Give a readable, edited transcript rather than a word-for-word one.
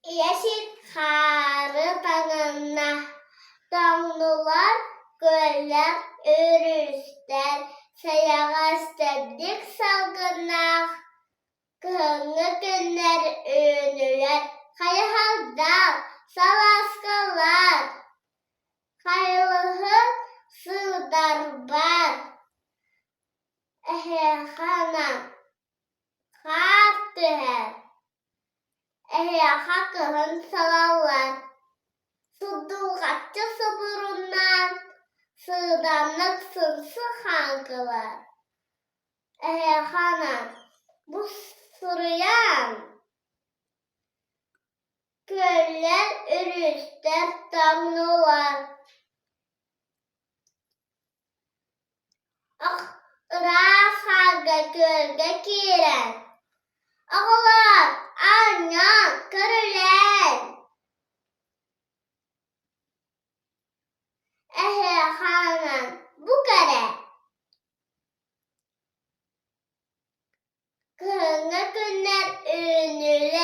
Yeşil karı dağına, dağlılar, göller, örüsler, seyahat ettik salgına. Kıhını günler ünlüler, kayhalda salaskalar, kaylıhın sığdar var. Eheyhana, kart düher, eheyha kıhın salallar. Sudulgatçı sıbırından, sığdanlık sınsı hankılar. Eheyhana, bu sırıyan göller, örüsler, damlalar. Rahaga gölge giren, ağlar, anyan, görülen. Eheyhanan, bu kare. Kıhını günler ünlüler,